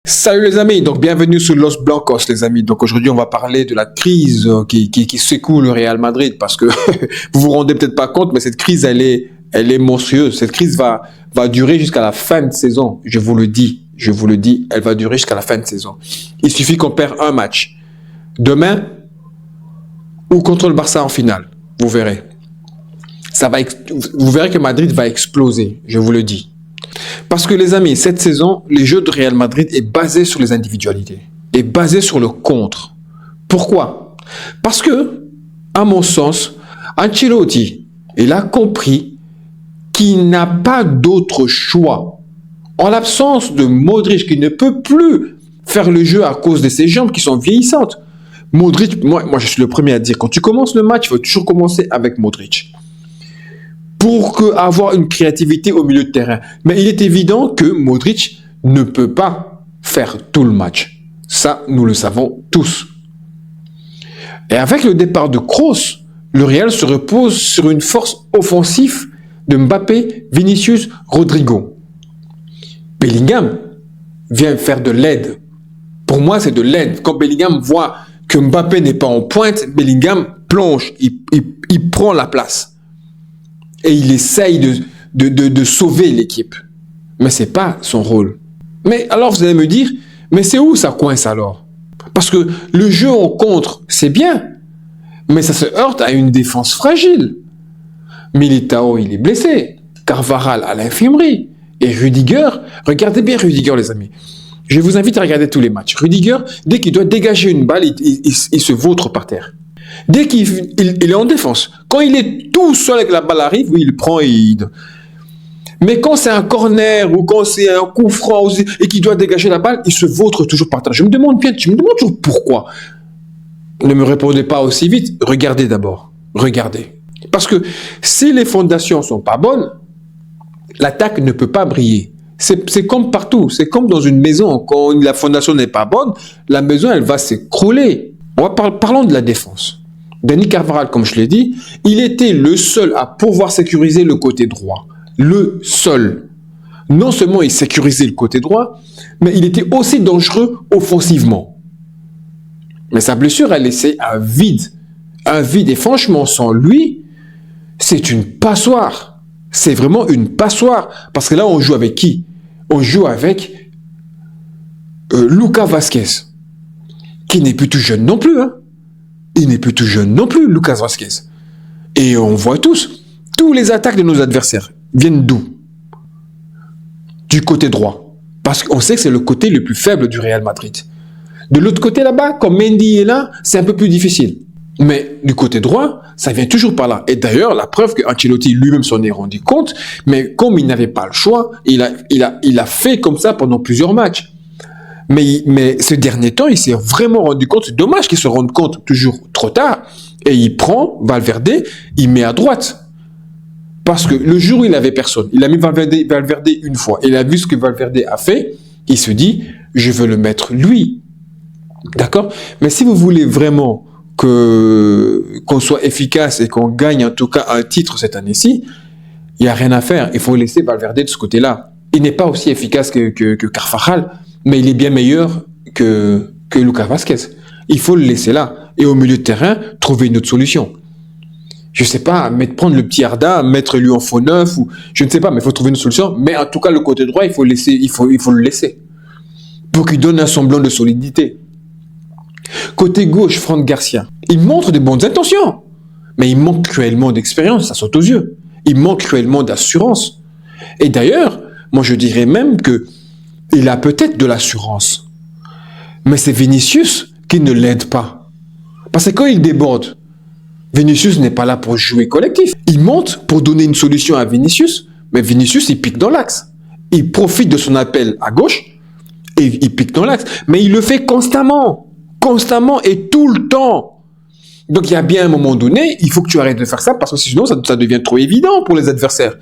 Salut les amis, donc bienvenue sur Los Blancos les amis. Donc aujourd'hui on va parler de la crise qui secoue le Real Madrid parce que vous vous rendez peut-être pas compte, mais cette crise elle est monstrueuse. Cette crise va durer jusqu'à la fin de saison. Je vous le dis, elle va durer jusqu'à la fin de saison. Il suffit qu'on perd un match demain ou contre le Barça en finale. Vous verrez. Vous verrez que Madrid va exploser, je vous le dis. Parce que les amis, cette saison, le jeu de Real Madrid est basé sur les individualités, est basé sur le contre. Pourquoi? Parce que, à mon sens, Ancelotti, il a compris qu'il n'a pas d'autre choix. En l'absence de Modric qui ne peut plus faire le jeu à cause de ses jambes qui sont vieillissantes. Modric, moi je suis le premier à dire, quand tu commences le match, il faut toujours commencer avec Modric. Pour avoir une créativité au milieu de terrain. Mais il est évident que Modric ne peut pas faire tout le match. Ça, nous le savons tous. Et avec le départ de Kroos, le Real se repose sur une force offensive de Mbappé, Vinicius, Rodrigo. Bellingham vient faire de l'aide. Pour moi, c'est de l'aide. Quand Bellingham voit que Mbappé n'est pas en pointe, Bellingham plonge, il prend la place. Et il essaye de sauver l'équipe. Mais ce n'est pas son rôle. Mais alors vous allez me dire, mais c'est où ça coince alors? Parce que le jeu en contre, c'est bien. Mais ça se heurte à une défense fragile. Militao, il est blessé. Carvajal à l'infirmerie. Et Rudiger, regardez bien Rudiger les amis. Je vous invite à regarder tous les matchs. Rudiger, dès qu'il doit dégager une balle, il se vautre par terre. Dès qu'il est en défense, quand il est tout seul et que la balle arrive, oui, il prend et il... Mais quand c'est un corner ou quand c'est un coup franc et qu'il doit dégager la balle, il se vautre toujours par terre. Je me demande toujours pourquoi. Ne me répondez pas aussi vite. Regardez d'abord. Regardez. Parce que si les fondations sont pas bonnes, l'attaque ne peut pas briller. C'est comme partout. C'est comme dans une maison. Quand la fondation n'est pas bonne, la maison, elle va s'écrouler. Parlons de la défense. Dani Carvajal, comme je l'ai dit, il était le seul à pouvoir sécuriser le côté droit. Le seul. Non seulement il sécurisait le côté droit, mais il était aussi dangereux offensivement. Mais sa blessure a laissé un vide. Un vide. Et franchement, sans lui, c'est une passoire. C'est vraiment une passoire. Parce que là, on joue avec qui? On joue avec Lucas Vázquez, qui n'est plus tout jeune non plus. Hein. Il n'est plus tout jeune non plus, Lucas Vázquez. Et on voit tous les attaques de nos adversaires viennent d'où? Du côté droit. Parce qu'on sait que c'est le côté le plus faible du Real Madrid. De l'autre côté là-bas, quand Mendy est là, c'est un peu plus difficile. Mais du côté droit, ça vient toujours par là. Et d'ailleurs, la preuve que Ancelotti lui-même s'en est rendu compte, mais comme il n'avait pas le choix, il a fait comme ça pendant plusieurs matchs. Mais ce dernier temps, il s'est vraiment rendu compte, c'est dommage qu'il se rende compte toujours trop tard, et il prend Valverde, il met à droite. Parce que le jour où il n'avait personne, il a mis Valverde une fois, il a vu ce que Valverde a fait, il se dit, je veux le mettre lui. D'accord? Mais si vous voulez vraiment qu'on soit efficace et qu'on gagne en tout cas un titre cette année-ci, il n'y a rien à faire, il faut laisser Valverde de ce côté-là. Il n'est pas aussi efficace que Carvajal, mais il est bien meilleur que Lucas Vázquez. Il faut le laisser là. Et au milieu de terrain, trouver une autre solution. Je ne sais pas, prendre le petit Arda, mettre lui en faux neuf, ou je ne sais pas, mais il faut trouver une solution. Mais en tout cas, le côté droit, il faut le laisser. Pour qu'il donne un semblant de solidité. Côté gauche, Fran Garcia. Il montre des bonnes intentions. Mais il manque cruellement d'expérience, ça saute aux yeux. Il manque cruellement d'assurance. Et d'ailleurs, moi je dirais même que il a peut-être de l'assurance. Mais c'est Vinicius qui ne l'aide pas. Parce que quand il déborde, Vinicius n'est pas là pour jouer collectif. Il monte pour donner une solution à Vinicius, mais Vinicius, il pique dans l'axe. Il profite de son appel à gauche et il pique dans l'axe. Mais il le fait constamment. Constamment et tout le temps. Donc il y a bien un moment donné, il faut que tu arrêtes de faire ça parce que sinon ça devient trop évident pour les adversaires.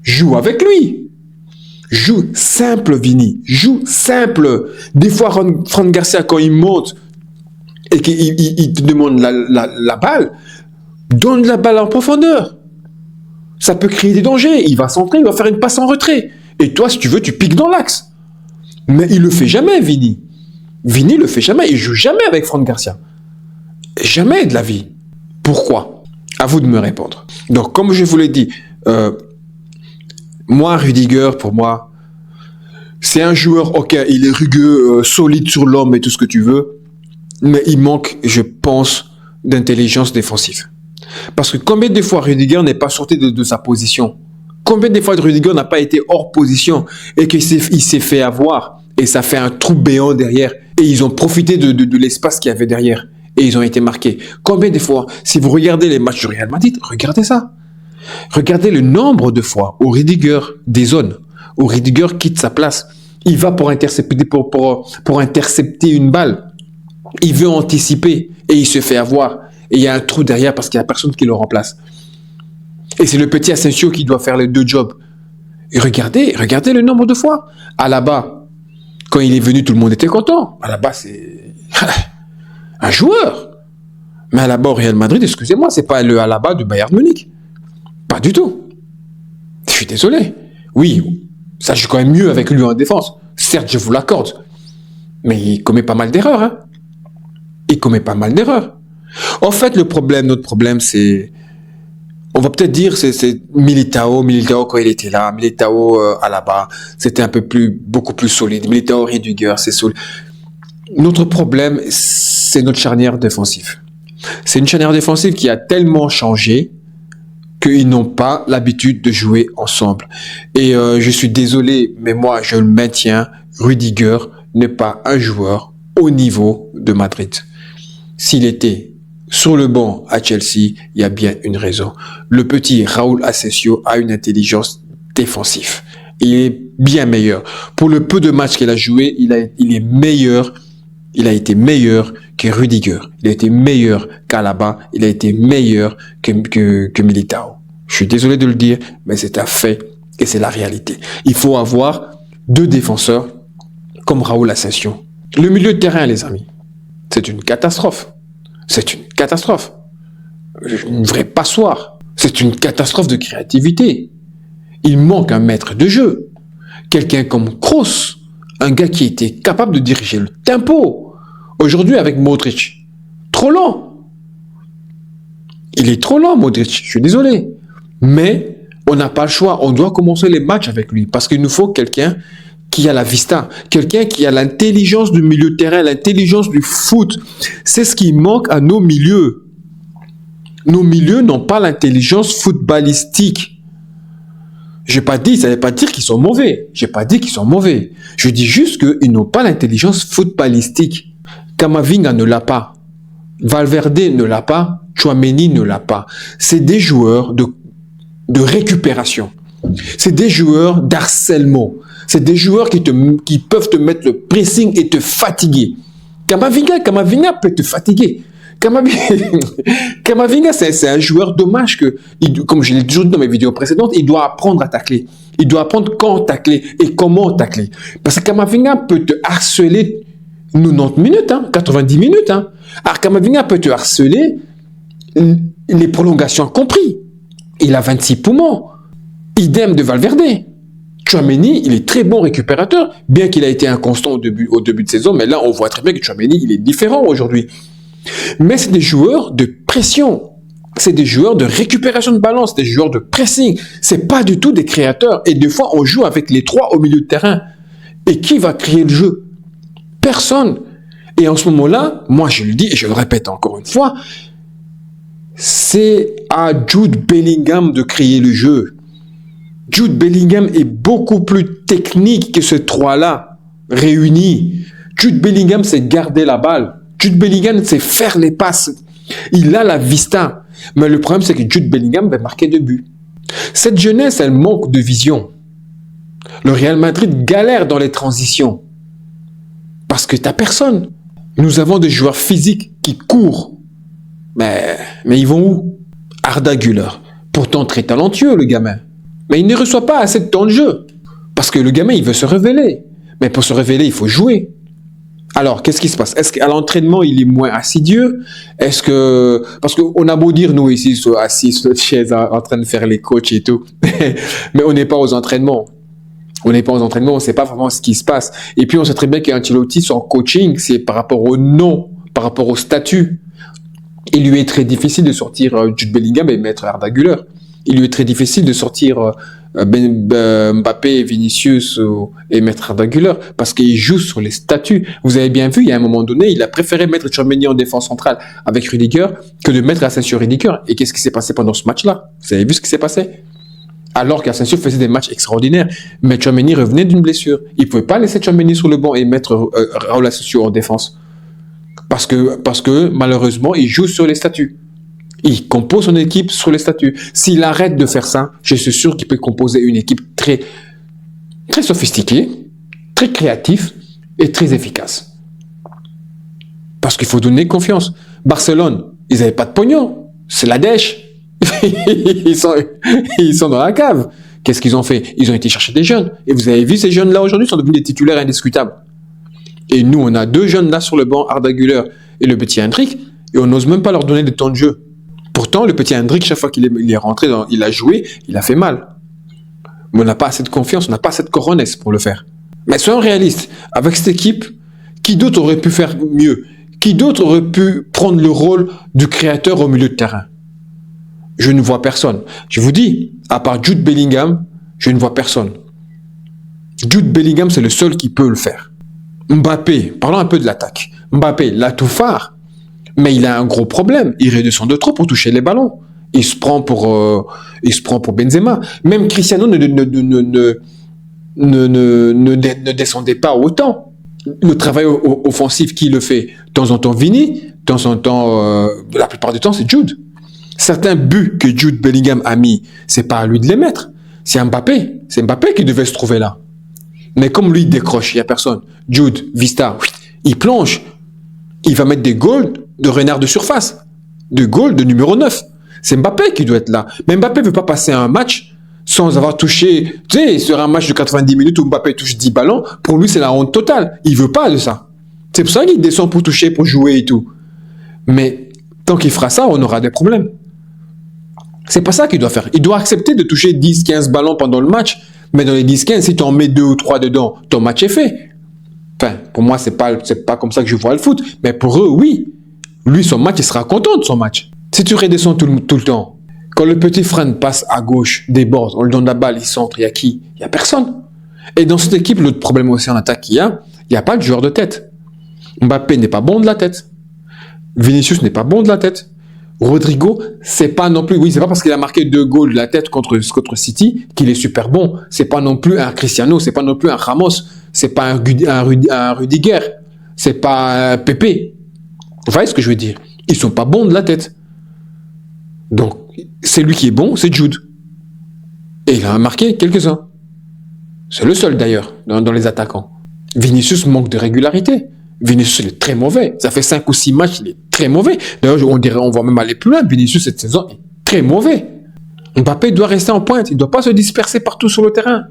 Joue avec lui. Joue simple, Vini. Joue simple. Des fois, Fran Garcia, quand il monte et qu'il te demande la balle, donne la balle en profondeur. Ça peut créer des dangers. Il va centrer, il va faire une passe en retrait. Et toi, si tu veux, tu piques dans l'axe. Mais il le fait jamais, Vini. Vini le fait jamais. Il joue jamais avec Fran Garcia. Jamais de la vie. Pourquoi? À vous de me répondre. Donc, comme je vous l'ai dit, moi, Rudiger, pour moi, c'est un joueur, ok, il est rugueux, solide sur l'homme et tout ce que tu veux, mais il manque, je pense, d'intelligence défensive. Parce que combien de fois Rudiger n'est pas sorti de sa position? Combien de fois Rudiger n'a pas été hors position et qu'il s'est fait avoir et ça fait un trou béant derrière et ils ont profité de l'espace qu'il y avait derrière et ils ont été marqués. Combien de fois, si vous regardez les matchs du Real Madrid, regardez ça. Regardez le nombre de fois où Rudiger dézone, où Rudiger quitte sa place. Il va pour intercepter une balle. Il veut anticiper et il se fait avoir. Et il y a un trou derrière parce qu'il n'y a personne qui le remplace. Et c'est le petit Asensio qui doit faire les deux jobs. Et regardez le nombre de fois. Alaba, quand il est venu, tout le monde était content. Alaba, c'est un joueur. Mais Alaba au Real Madrid, excusez-moi, c'est pas le Alaba du Bayern Munich. Pas du tout. Je suis désolé. Oui, ça joue quand même mieux avec lui en défense. Certes, je vous l'accorde. Mais il commet pas mal d'erreurs. Hein. Il commet pas mal d'erreurs. En fait, notre problème, c'est... On va peut-être dire c'est Militao quand il était là, Militao Alaba, c'était beaucoup plus solide. Militao Rudiger, c'est solide. Notre problème, c'est notre charnière défensive. C'est une charnière défensive qui a tellement changé qu'ils n'ont pas l'habitude de jouer ensemble. Et je suis désolé, mais moi, je le maintiens, Rudiger n'est pas un joueur au niveau de Madrid. S'il était sur le banc à Chelsea, il y a bien une raison. Le petit Raúl Asensio a une intelligence défensive. Il est bien meilleur. Pour le peu de matchs qu'il a joué, il est meilleur. Il a été meilleur que Rudiger. Il a été meilleur qu'Alaba. Il a été meilleur que Militao. Je suis désolé de le dire, mais c'est un fait et c'est la réalité. Il faut avoir deux défenseurs comme Raúl Asensio. Le milieu de terrain, les amis, c'est une catastrophe. C'est une catastrophe. Une vraie passoire. C'est une catastrophe de créativité. Il manque un maître de jeu. Quelqu'un comme Kroos. Un gars qui était capable de diriger le tempo. Aujourd'hui, avec Modric. Trop lent. Il est trop lent, Modric. Je suis désolé. Mais on n'a pas le choix. On doit commencer les matchs avec lui. Parce qu'il nous faut quelqu'un qui a la vista, quelqu'un qui a l'intelligence du milieu de terrain, l'intelligence du foot. C'est ce qui manque à nos milieux. Nos milieux n'ont pas l'intelligence footballistique. Ça ne veut pas dire qu'ils sont mauvais. J'ai pas dit qu'ils sont mauvais. Je dis juste qu'ils n'ont pas l'intelligence footballistique. Camavinga ne l'a pas. Valverde ne l'a pas. Tchouaméni ne l'a pas. C'est des joueurs de récupération. C'est des joueurs d'harcèlement. C'est des joueurs qui peuvent te mettre le pressing et te fatiguer. Camavinga peut te fatiguer. Camavinga, c'est un joueur dommage que, comme je l'ai toujours dit dans mes vidéos précédentes, il doit apprendre à tacler. Il doit apprendre quand tacler et comment tacler. Parce que Camavinga peut te harceler 90 minutes, 90 minutes. Alors Camavinga peut te harceler les prolongations compris. Il a 26 poumons. Idem de Valverde. Tchouaméni, il est très bon récupérateur, bien qu'il a été inconstant au début de saison, mais là, on voit très bien que Tchouaméni, il est différent aujourd'hui. Mais c'est des joueurs de pression, c'est des joueurs de récupération de ballon, c'est des joueurs de pressing, c'est pas du tout des créateurs. Et des fois, on joue avec les trois au milieu de terrain. Et qui va créer le jeu? Personne. Et en ce moment-là, moi, je le dis et je le répète encore une fois, c'est à Jude Bellingham de créer le jeu. Jude Bellingham est beaucoup plus technique que ces trois-là réunis. Jude Bellingham, c'est garder la balle. Jude Bellingham, c'est faire les passes. Il a la vista. Mais le problème, c'est que Jude Bellingham va marquer 2 buts. Cette jeunesse, elle manque de vision. Le Real Madrid galère dans les transitions. Parce que tu n'as personne. Nous avons des joueurs physiques qui courent. Mais ils vont où? Arda Güler. Pourtant très talentueux, le gamin. Mais il ne reçoit pas assez de temps de jeu. Parce que le gamin, il veut se révéler. Mais pour se révéler, il faut jouer. Alors, qu'est-ce qui se passe? Est-ce qu'à l'entraînement, il est moins assidu? Parce qu'on a beau dire, nous, ici, assis sur notre chaise, en train de faire les coachs et tout. Mais on n'est pas aux entraînements. On n'est pas aux entraînements, on ne sait pas vraiment ce qui se passe. Et puis, on sait très bien qu'Ancelotti, son coaching, c'est par rapport au nom, par rapport au statut. Il lui est très difficile de sortir Jude Bellingham et mettre Arda Güler. Il lui est très difficile de sortir Mbappé et Vinicius et mettre Arda Güler parce qu'il joue sur les statuts. Vous avez bien vu, il y a un moment donné, il a préféré mettre Tchouaméni en défense centrale avec Rudiger que de mettre Asensio Rudiger. Et qu'est-ce qui s'est passé pendant ce match-là? Vous avez vu ce qui s'est passé? Alors qu'Asensio faisait des matchs extraordinaires, mais Tchouaméni revenait d'une blessure. Il ne pouvait pas laisser Tchouaméni sur le banc et mettre Raúl Asensio en défense. Parce que malheureusement, il joue sur les statuts. Il compose son équipe sur les statuts. S'il arrête de faire ça, je suis sûr qu'il peut composer une équipe très, très sophistiquée, très créative et très efficace. Parce qu'il faut donner confiance. Barcelone, ils n'avaient pas de pognon. C'est la dèche. ils sont dans la cave. Qu'est-ce qu'ils ont fait? Ils ont été chercher des jeunes. Et vous avez vu, ces jeunes-là aujourd'hui sont devenus des titulaires indiscutables. Et nous, on a deux jeunes là sur le banc, Arda Güler et le petit Hendrik, et on n'ose même pas leur donner de temps de jeu. Pourtant, le petit Hendrik, chaque fois qu'il est rentré, il a joué, il a fait mal. Mais on n'a pas assez de confiance, on n'a pas assez de cojones pour le faire. Mais soyons réalistes, avec cette équipe, qui d'autre aurait pu faire mieux? Qui d'autre aurait pu prendre le rôle du créateur au milieu de terrain? Je ne vois personne. Je vous dis, à part Jude Bellingham, je ne vois personne. Jude Bellingham, c'est le seul qui peut le faire. Mbappé, parlons un peu de l'attaque. Mbappé, l'atout phare, mais il a un gros problème. Il redescend de trop pour toucher les ballons. Il se prend pour Benzema. Même Cristiano ne descendait pas autant. Le travail offensif, qui le fait? De temps en temps, Vini. De temps en temps, la plupart du temps, c'est Jude. Certains buts que Jude Bellingham a mis, c'est pas à lui de les mettre. C'est Mbappé. C'est Mbappé qui devait se trouver là. Mais comme lui, il décroche, il n'y a personne. Jude, Vista, il plonge. Il va mettre des goals de renard de surface. De goals de numéro 9. C'est Mbappé qui doit être là. Mais Mbappé ne veut pas passer un match sans avoir touché... Tu sais, sur un match de 90 minutes où Mbappé touche 10 ballons, pour lui, c'est la honte totale. Il ne veut pas de ça. C'est pour ça qu'il descend pour toucher, pour jouer et tout. Mais tant qu'il fera ça, on aura des problèmes. C'est pas ça qu'il doit faire. Il doit accepter de toucher 10-15 ballons pendant le match. Mais dans les 10-15, si tu en mets 2 ou 3 dedans, ton match est fait. Enfin, pour moi, c'est pas comme ça que je vois le foot. Mais pour eux, oui. Lui, son match, il sera content de son match. Si tu redescends tout le temps, quand le petit Fran passe à gauche, déborde, on lui donne la balle, il centre, il y a qui? Il y a personne. Et dans cette équipe, l'autre problème aussi en attaque qu'il y a pas de joueur de tête. Mbappé n'est pas bon de la tête. Vinicius n'est pas bon de la tête. Rodrigo, c'est pas non plus, oui, c'est pas parce qu'il a marqué 2 goals de la tête contre City qu'il est super bon. C'est pas non plus un Cristiano, c'est pas non plus un Ramos, c'est pas un Rudiger, c'est pas un Pepe. Vous voyez ce que je veux dire? Ils sont pas bons de la tête. Donc, c'est lui qui est bon, c'est Jude. Et il a marqué quelques-uns. C'est le seul d'ailleurs, dans les attaquants. Vinicius manque de régularité. Vinicius, il est très mauvais. Ça fait 5 ou 6 matchs, il est très mauvais. D'ailleurs, on va même aller plus loin. Vinicius, cette saison, est très mauvais. Mbappé doit rester en pointe. Il ne doit pas se disperser partout sur le terrain.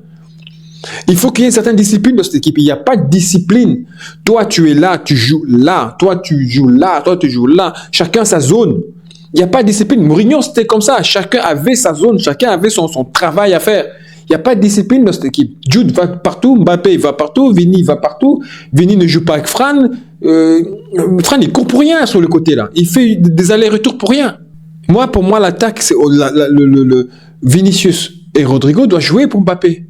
Il faut qu'il y ait une certaine discipline dans cette équipe. Il n'y a pas de discipline. Toi, tu es là, tu joues là. Toi, tu joues là. Toi, tu joues là. Chacun sa zone. Il n'y a pas de discipline. Mourinho, c'était comme ça. Chacun avait sa zone. Chacun avait son travail à faire. Il n'y a pas de discipline dans cette équipe. Jude va partout, Mbappé va partout, Vini va partout. Vini ne joue pas avec Fran. Fran, il court pour rien sur le côté là. Il fait des allers-retours pour rien. Pour moi, l'attaque, c'est Vinicius et Rodrigo doivent jouer pour Mbappé.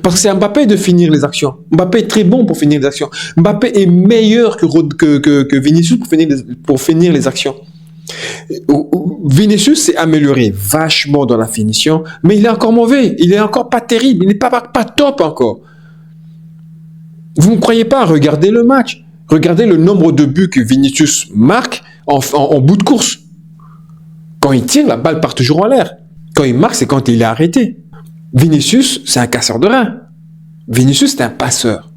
Parce que c'est à Mbappé de finir les actions. Mbappé est très bon pour finir les actions. Mbappé est meilleur que Vinicius pour finir les actions. Vinicius s'est amélioré vachement dans la finition, mais il est encore mauvais, il est encore pas terrible, il n'est pas top encore. Vous ne croyez pas? Regardez le match, regardez le nombre de buts que Vinicius marque en bout de course. Quand il tire, la balle part toujours en l'air. Quand il marque, c'est quand il est arrêté. Vinicius, c'est un casseur de rein. Vinicius, c'est un passeur.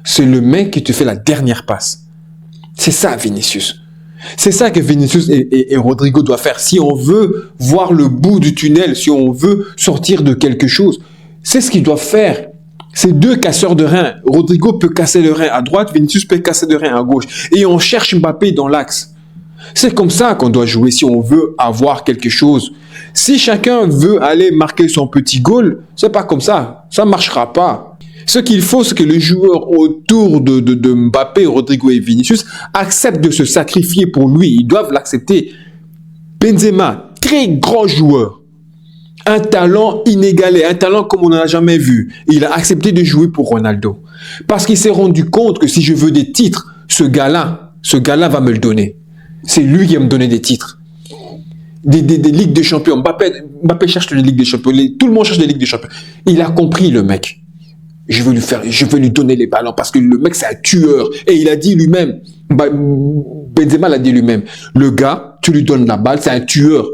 C'est le mec qui te fait la dernière passe. C'est ça, Vinicius. C'est ça que Vinicius et Rodrigo doivent faire. Si on veut voir le bout du tunnel, si on veut sortir de quelque chose, c'est ce qu'ils doivent faire. C'est 2 casseurs de rein. Rodrigo peut casser le rein à droite, Vinicius peut casser le rein à gauche. Et on cherche Mbappé dans l'axe. C'est comme ça qu'on doit jouer si on veut avoir quelque chose. Si chacun veut aller marquer son petit goal, c'est pas comme ça. Ça ne marchera pas. Ce qu'il faut, c'est que les joueurs autour de Mbappé, Rodrigo et Vinicius acceptent de se sacrifier pour lui. Ils doivent l'accepter. Benzema, très grand joueur. Un talent inégalé, un talent comme on n'en a jamais vu. Il a accepté de jouer pour Ronaldo. Parce qu'il s'est rendu compte que si je veux des titres, ce gars-là va me le donner. C'est lui qui va me donner des titres. Des Ligues des Champions. Mbappé cherche les Ligues des Champions. Tout le monde cherche des Ligues des Champions. Il a compris, le mec. Je veux lui donner les ballons parce que le mec, c'est un tueur. Et il a dit lui-même, Benzema l'a dit lui-même, le gars, tu lui donnes la balle, c'est un tueur.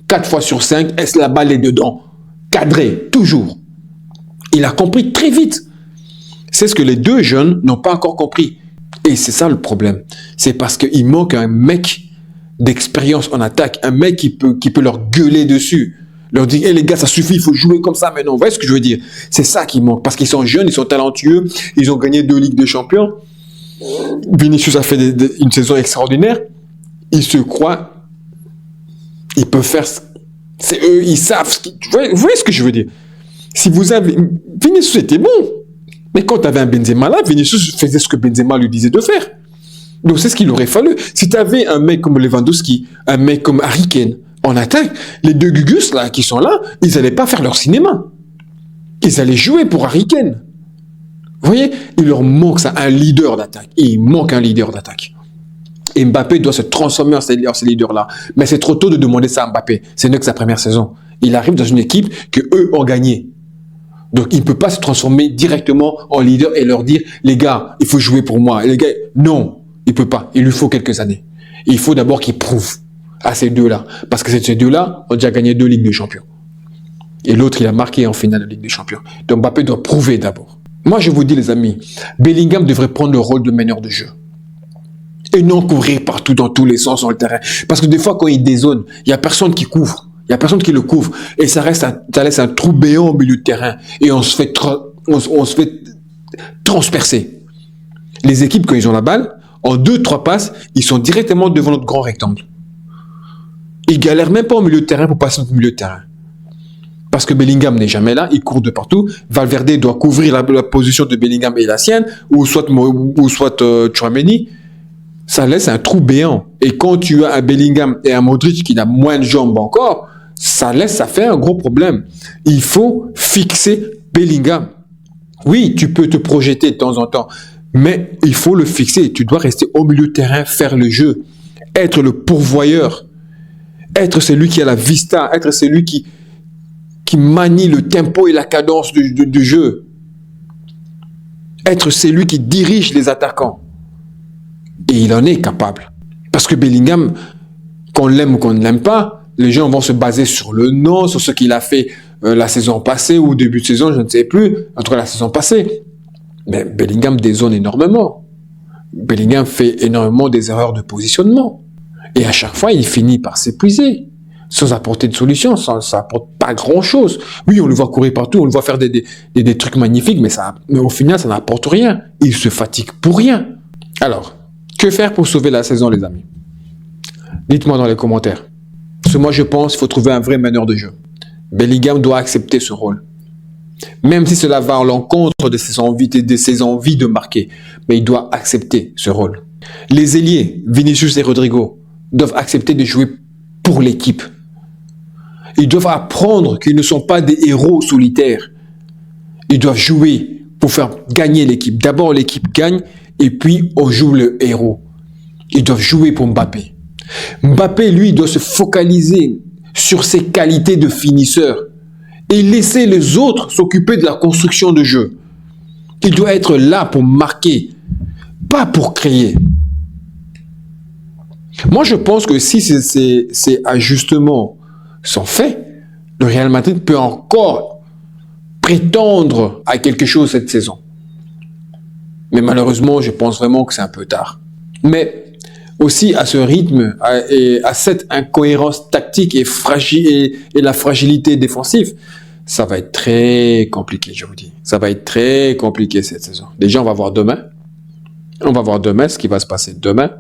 4 fois sur 5, est-ce la balle est dedans? Cadré, toujours. Il a compris très vite. C'est ce que les deux jeunes n'ont pas encore compris. Et c'est ça le problème. C'est parce qu'il manque un mec d'expérience en attaque, un mec qui peut leur gueuler dessus. Leur dire, hey, les gars, ça suffit, il faut jouer comme ça maintenant. Vous voyez ce que je veux dire? C'est ça qui manque. Parce qu'ils sont jeunes, ils sont talentueux, ils ont gagné 2 Ligues des Champions. Vinicius a fait une saison extraordinaire. Ils se croient, ils peuvent faire, c'est eux, ils savent. Vous voyez ce que je veux dire? Si vous avez, Vinicius était bon. Mais quand tu avais un Benzema là, Vinicius faisait ce que Benzema lui disait de faire. Donc c'est ce qu'il aurait fallu. Si tu avais un mec comme Lewandowski, un mec comme Harry Kane, en attaque, les deux Gugus là, qui sont là, ils n'allaient pas faire leur cinéma. Ils allaient jouer pour Harry Kane. Vous voyez, il leur manque ça, un leader d'attaque. Il manque un leader d'attaque. Et Mbappé doit se transformer en ce leader-là. Mais c'est trop tôt de demander ça à Mbappé. Ce n'est que sa première saison. Il arrive dans une équipe que eux ont gagné. Donc, il ne peut pas se transformer directement en leader et leur dire, les gars, il faut jouer pour moi. Et les gars, non, il ne peut pas. Il lui faut quelques années. Et il faut d'abord qu'il prouve à ces deux-là. Parce que ces deux-là ont déjà gagné 2 Ligues des Champions. Et l'autre, il a marqué en finale de Ligue des Champions. Donc, Mbappé doit prouver d'abord. Moi, je vous dis, les amis, Bellingham devrait prendre le rôle de meneur de jeu. Et non courir partout dans tous les sens sur le terrain. Parce que des fois, quand il dézone, il n'y a personne qui couvre. Il n'y a personne qui le couvre. Et ça laisse un trou béant au milieu de terrain. Et on se fait transpercer. Les équipes, quand ils ont la balle, en 2-3 passes, ils sont directement devant notre grand rectangle. Ils galèrent même pas au milieu de terrain pour passer notre milieu de terrain. Parce que Bellingham n'est jamais là, il court de partout. Valverde doit couvrir la position de Bellingham et la sienne, ou soit Tchouaméni. Ça laisse un trou béant. Et quand tu as un Bellingham et un Modric qui n'a moins de jambes encore, ça fait un gros problème. Il faut fixer Bellingham. Oui, tu peux te projeter de temps en temps, mais il faut le fixer. Tu dois rester au milieu de terrain, faire le jeu, être le pourvoyeur, être celui qui a la vista, être celui qui manie le tempo et la cadence du jeu, être celui qui dirige les attaquants. Et il en est capable. Parce que Bellingham, qu'on l'aime ou qu'on ne l'aime pas, les gens vont se baser sur le nom, sur ce qu'il a fait la saison passée ou début de saison, je ne sais plus, en tout cas la saison passée. Mais Bellingham dézone énormément. Bellingham fait énormément des erreurs de positionnement. Et à chaque fois, il finit par s'épuiser, sans apporter de solution, ça n'apporte pas grand-chose. Oui, on le voit courir partout, on le voit faire des trucs magnifiques, mais au final, ça n'apporte rien. Il se fatigue pour rien. Alors, que faire pour sauver la saison, les amis? Dites-moi dans les commentaires. Parce que moi, je pense qu'il faut trouver un vrai meneur de jeu. Bellingham doit accepter ce rôle. Même si cela va à l'encontre de ses envies de marquer. Mais il doit accepter ce rôle. Les ailiers, Vinicius et Rodrigo, doivent accepter de jouer pour l'équipe. Ils doivent apprendre qu'ils ne sont pas des héros solitaires. Ils doivent jouer pour faire gagner l'équipe. D'abord, l'équipe gagne et puis on joue le héros. Ils doivent jouer pour Mbappé. Mbappé, lui, doit se focaliser sur ses qualités de finisseur et laisser les autres s'occuper de la construction de jeu. Il doit être là pour marquer, pas pour créer. Moi, je pense que si ces ajustements sont faits, le Real Madrid peut encore prétendre à quelque chose cette saison. Mais malheureusement, je pense vraiment que c'est un peu tard. Mais aussi à ce rythme et à cette incohérence tactique et la fragilité défensive, ça va être très compliqué, je vous dis. Ça va être très compliqué cette saison. Déjà, on va voir demain. On va voir demain ce qui va se passer demain.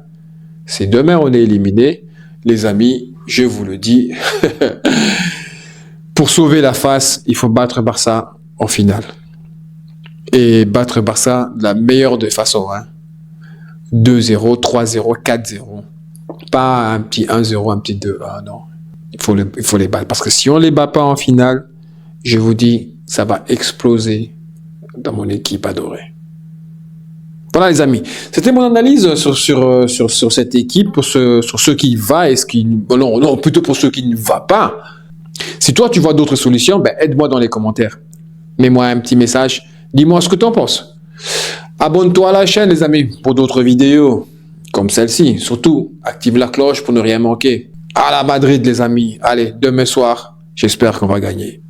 Si demain on est éliminé, les amis, je vous le dis, Pour sauver la face, il faut battre Barça en finale. Et battre Barça de la meilleure des façons. 2-0, 3-0, 4-0. Pas un petit 1-0, un petit 2. Ah non. Il faut les battre. Parce que si on ne les bat pas en finale, je vous dis, ça va exploser dans mon équipe adorée. Voilà les amis, c'était mon analyse sur cette équipe, sur ce qui va et ce qui... Non, plutôt pour ce qui ne va pas. Si toi tu vois d'autres solutions, aide-moi dans les commentaires. Mets-moi un petit message, dis-moi ce que tu en penses. Abonne-toi à la chaîne les amis pour d'autres vidéos comme celle-ci. Surtout, active la cloche pour ne rien manquer. À la Madrid les amis, allez, demain soir, j'espère qu'on va gagner.